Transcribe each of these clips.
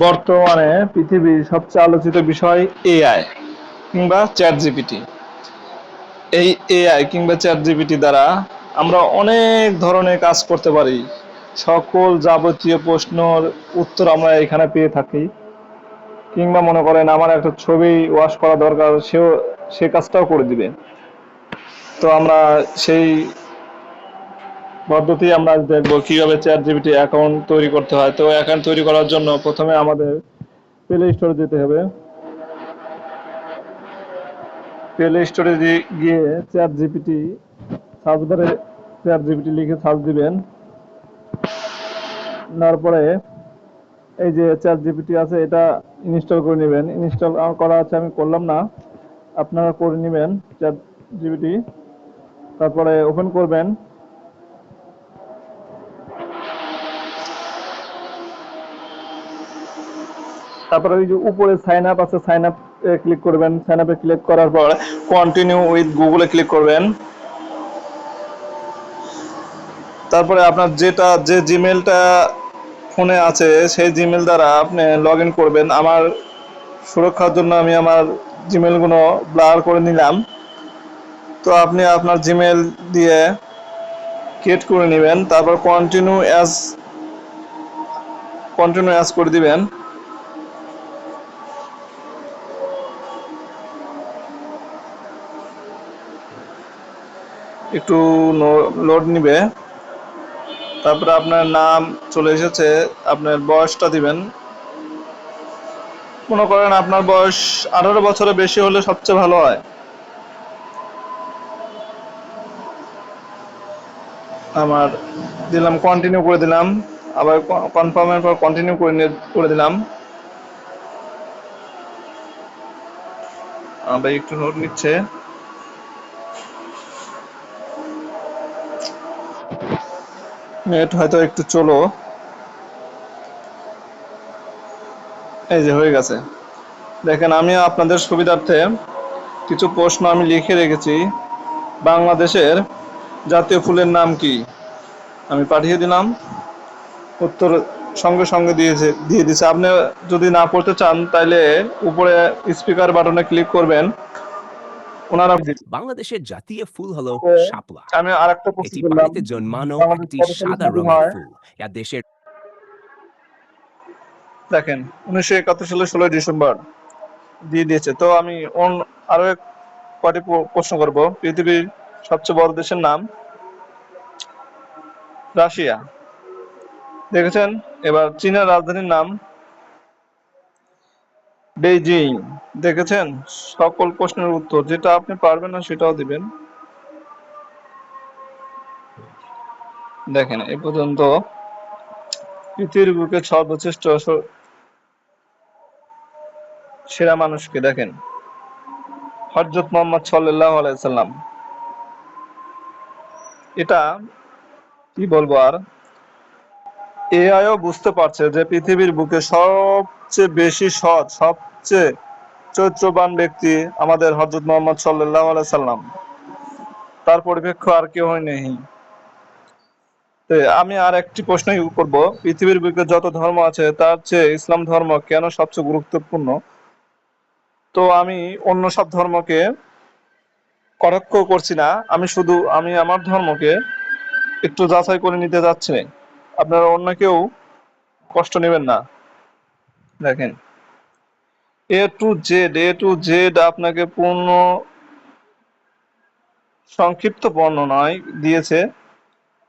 বর্তমানে পৃথিবীর সবচেয়ে আলোচিত বিষয় এআই কিংবা চ্যাট জিপিটি। এই এআই কিংবা চ্যাট জিপিটি দ্বারা আমরা অনেক ধরনের কাজ করতে পারি। সকল যাবতীয় প্রশ্নের উত্তর আমরা এখানে পেয়ে থাকি। কিংবা মনে করেন আমার একটা ছবি ওয়াশ করা দরকার, সে কাজটাও করে দিবে। তো আমরা সেই পদ্ধতি আমরা আজ দেখবো কিভাবে চ্যাট জিপিটি অ্যাকাউন্ট তৈরি করতে হয়। তো অ্যাকাউন্ট তৈরি করার জন্য প্রথমে আমাদের প্লে স্টোরে যেতে হবে। প্লে স্টোরে গিয়ে চ্যাট জিপিটি সার্চ বারে চ্যাট জিপিটি লিখে সার্চ দিবেন। তারপরে এই যে চ্যাট জিপিটি আছে এটা ইনস্টল করে নেবেন। ইনস্টল করা আছে, আমি করলাম না, আপনারা করে নেবেন চ্যাট জিপিটি। তারপরে ওপেন করবেন। তারপরে ওই যে উপরে সাইন আপ আছে, সাইন আপ ক্লিক করবেন। সাইন আপে ক্লিক করার পর কন্টিনিউ উইথ গুগলে ক্লিক করবেন। তারপরে আপনার যে জিমেলটা ফোনে আছে সেই জিমেল দ্বারা আপনি লগ ইন করবেন। আমার সুরক্ষার জন্য আমি আমার জিমেলগুলো ব্লার করে নিলাম। তো আপনি আপনার জিমেল দিয়ে ক্রিয়েট করে নেবেন। তারপর কন্টিনিউ অ্যাজ করে দিবেন। একটু লোড নিবে। তারপরে আপনার নাম চলে এসেছে, আপনার বয়সটা দিবেন। মনে করেন আপনার বয়স 18 বছরের বেশি হলে সবচেয়ে ভালো হয়। আমার দিলাম, কন্টিনিউ করে দিলাম। আবার কনফার্মের পর কন্টিনিউ করে দিলাম। আবার একটু নোট নিচ্ছে। নেট হয়তো একটু চলো। এই যে হয়ে গেছে। দেখেন, আমি আপনাদের সুবিধার্থে কিছু প্রশ্ন আমি লিখে রেখেছি। বাংলাদেশের জাতীয় ফুলের নাম কি? আমি পাঠিয়ে দিলাম, উত্তর সঙ্গে সঙ্গে দিয়ে দিছে। আপনি যদি না পড়তে চান তাহলে উপরে স্পিকার বাটনে ক্লিক করবেন। ওনারা বাংলাদেশের জাতীয় ফুল হলো শাপলা। আমি আর একটা প্রশ্ন এটি করলাম, পানিতে জন্মানো বাংলাদেশ একটি কত সালে সাদা স্বাধীন রঙের হয়? ফুল। যা দেশের দেখেন 1971 সালের 16 ডিসেম্বর দিয়ে দিয়েছে। তো আমি আরো কয়টি প্রশ্ন করব। পৃথিবীর সবচেয়ে বড় দেশের নাম? রাশিয়া। দেখেছেন। এবার চীনের রাজধানীর নাম? বেইজিং। দেখেছেন। সকল প্রশ্নের উত্তর যেটা আপনি পারবেন না সেটাও দিবেন। দেখেন এ পর্যন্ত পৃথিবীর বুকে সর্বশ্রেষ্ঠ সেরা মানুষকে দেখেন, হযরত মুহাম্মদ সাল্লাল্লাহু আলাইহি সাল্লাম। এটা কি বলবো আর, এআইও বুঝতে পারছে যে পৃথিবীর বুকে সবচেয়ে বেশি সৎ, সবচেয়ে চরিত্রবান ব্যক্তি আমাদের হযরত মুহাম্মদ সাল্লাল্লাহু আলাইহি সাল্লাম। তার পরিপেক্ষ আর কেউ নেই। আমি আর একটি প্রশ্ন করব, পৃথিবীর বুকে যত ধর্ম আছে তার চেয়ে ইসলাম ধর্ম কেন সবচেয়ে গুরুত্বপূর্ণ? তো আমি অন্য সব ধর্মকে কটাক্ষ করছি না, আমি আমার ধর্মকে একটু যাচাই করে নিতে যাচ্ছি। আপনারা অন্য কেউ কষ্ট নেবেন না। দেখেন, এ টু জেড আপনাকে পূর্ণ সংক্ষিপ্ত বর্ণনায় দিয়েছে।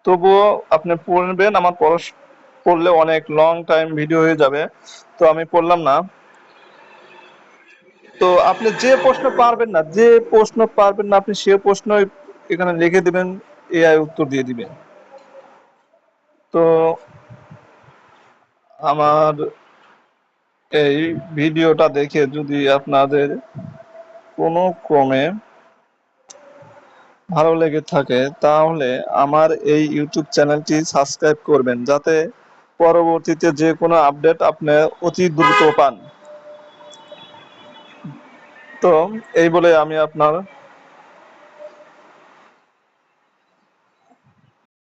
তবুও আপনি পড়বেন, আমার পড়লে অনেক লং টাইম ভিডিও হয়ে যাবে, তো আমি পড়লাম না। তো আপনি যে প্রশ্ন পারবেন না আপনি সে প্রশ্ন এখানে লিখে দিবেন, এআই উত্তর দিয়ে দিবে। তো আমার এই ভিডিওটা দেখে যদি আপনাদের কোনো ক্রমে ভালো লেগে থাকে তাহলে আমার এই ইউটিউব চ্যানেলটি সাবস্ক্রাইব করবেন, যাতে পরবর্তীতে যে কোনো আপডেট আপনি অতি দ্রুত পান। তো এই বলে আমি আপনার